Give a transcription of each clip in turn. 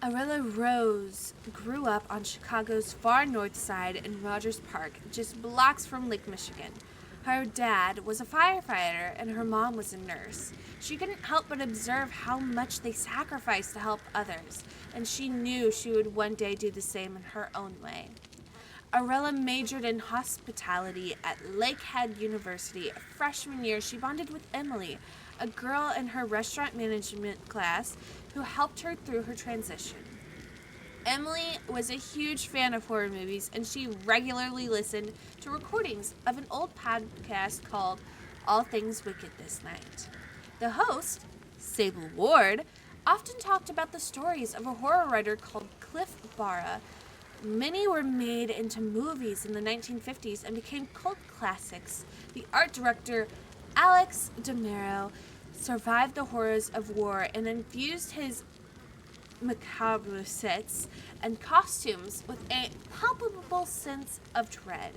Orela Rose grew up on Chicago's far north side in Rogers Park, just blocks from Lake Michigan. Her dad was a firefighter and her mom was a nurse. She couldn't help but observe how much they sacrificed to help others, and she knew she would one day do the same in her own way. Orela majored in hospitality at Lakehead University. Freshman year, she bonded with Emily, a girl in her restaurant management class who helped her through her transition. Emily was a huge fan of horror movies, and she regularly listened to recordings of an old podcast called All Things Wicked This Night. The host, Sable Ward, often talked about the stories of a horror writer called Cliff Barra. Many were made into movies in the 1950s and became cult classics. The art director, Alex DeMero, survived the horrors of war and infused his macabre sets and costumes with a palpable sense of dread.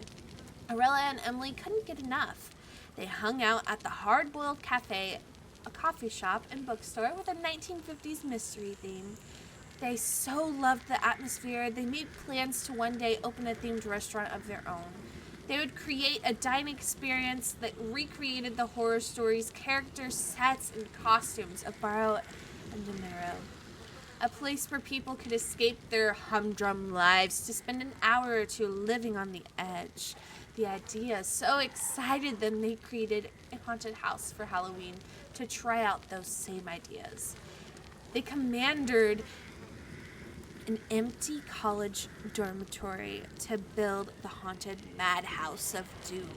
Orela and Emily couldn't get enough. They hung out at the Hard Boiled Cafe, a coffee shop and bookstore with a 1950s mystery theme. They so loved the atmosphere, they made plans to one day open a themed restaurant of their own. They would create a dining experience that recreated the horror stories, characters, sets, and costumes of Barrow and DeMero. A place where people could escape their humdrum lives to spend an hour or two living on the edge. The idea so excited them they created a haunted house for Halloween to try out those same ideas. They commandeered an empty college dormitory to build the haunted madhouse of doom.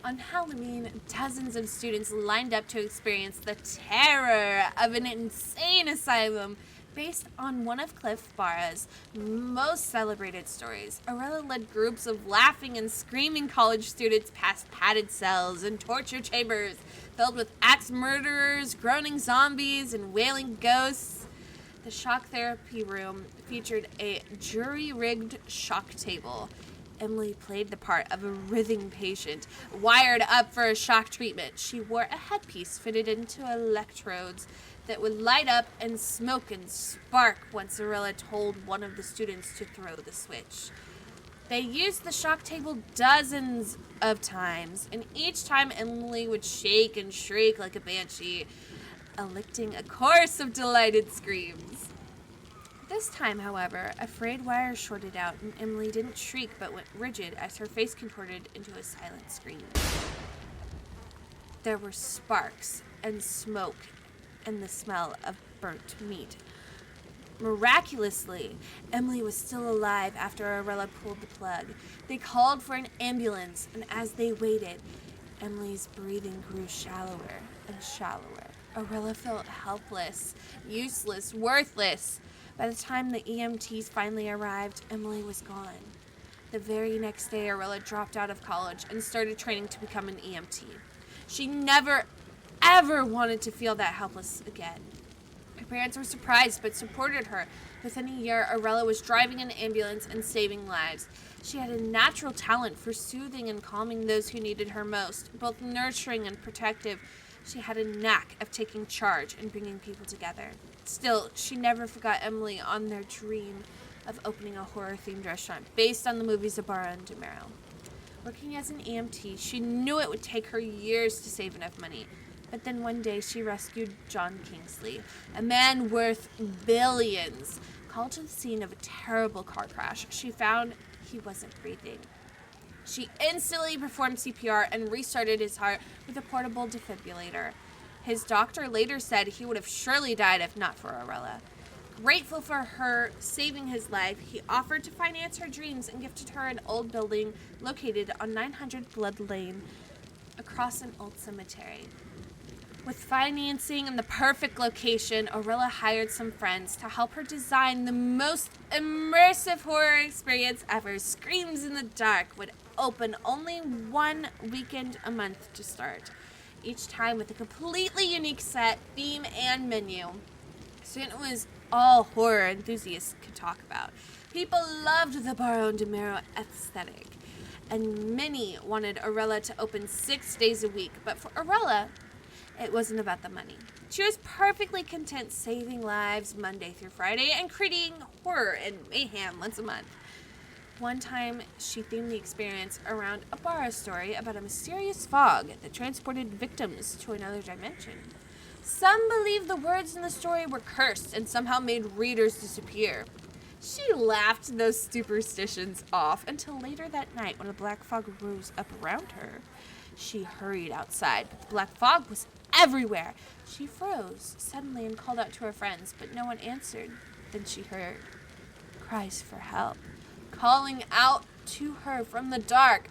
On Halloween, dozens of students lined up to experience the terror of an insane asylum based on one of Cliff Barra's most celebrated stories. Orela led groups of laughing and screaming college students past padded cells and torture chambers filled with axe murderers, groaning zombies, and wailing ghosts. The shock therapy room featured a jury-rigged shock table. Emily played the part of a writhing patient, wired up for a shock treatment. She wore a headpiece fitted into electrodes that would light up and smoke and spark once Orela told one of the students to throw the switch. They used the shock table dozens of times, and each time Emily would shake and shriek like a banshee, elicting a chorus of delighted screams. This time, however, a frayed wire shorted out, and Emily didn't shriek but went rigid as her face contorted into a silent scream. There were sparks and smoke and the smell of burnt meat. Miraculously, Emily was still alive after Orela pulled the plug. They called for an ambulance, and as they waited, Emily's breathing grew shallower and shallower. Orela felt helpless, useless, worthless. By the time the EMTs finally arrived, Emily was gone. The very next day, Orela dropped out of college and started training to become an EMT. She never, ever wanted to feel that helpless again. Her parents were surprised but supported her. Within a year, Orela was driving an ambulance and saving lives. She had a natural talent for soothing and calming those who needed her most, both nurturing and protective. She had a knack of taking charge and bringing people together. Still, she never forgot Emily on their dream of opening a horror-themed restaurant based on the movies of Barra and DeMero. Working as an EMT, she knew it would take her years to save enough money. But then one day she rescued John Kingsley, a man worth billions. Called to the scene of a terrible car crash, she found he wasn't breathing. She instantly performed CPR and restarted his heart with a portable defibrillator. His doctor later said he would have surely died if not for Orela. Grateful for her saving his life, he offered to finance her dreams and gifted her an old building located on 900 Blood Lane across an old cemetery. With financing and the perfect location, Orela hired some friends to help her design the most immersive horror experience ever. Screams in the Dark would open only one weekend a month to start, each time with a completely unique set, theme, and menu. Soon it was all horror enthusiasts could talk about. People loved the Barrow and DeMero aesthetic, and many wanted Orela to open 6 days a week. But for Orela, it wasn't about the money. She was perfectly content saving lives Monday through Friday and creating horror and mayhem once a month. One time, she themed the experience around a borrow story about a mysterious fog that transported victims to another dimension. Some believed the words in the story were cursed and somehow made readers disappear. She laughed those superstitions off until later that night when a black fog rose up around her. She hurried outside, but the black fog was everywhere. She froze suddenly and called out to her friends, but no one answered. Then she heard cries for help, calling out to her from the dark.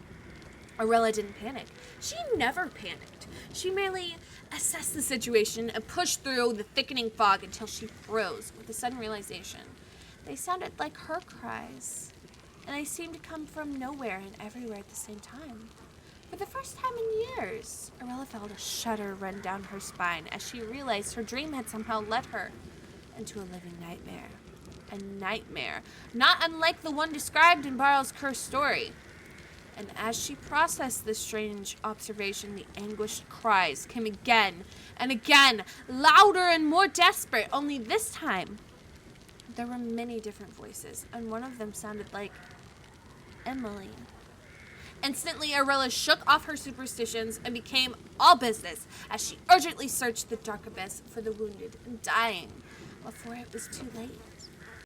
Orela didn't panic. She never panicked. She merely assessed the situation and pushed through the thickening fog until she froze with a sudden realization. They sounded like her cries, and they seemed to come from nowhere and everywhere at the same time. For the first time in years, Orela felt a shudder run down her spine as she realized her dream had somehow led her into a living nightmare. A nightmare, not unlike the one described in Barl's cursed story. And as she processed this strange observation, the anguished cries came again and again, louder and more desperate, only this time there were many different voices, and one of them sounded like Emily. Instantly, Orela shook off her superstitions and became all business as she urgently searched the dark abyss for the wounded and dying before it was too late.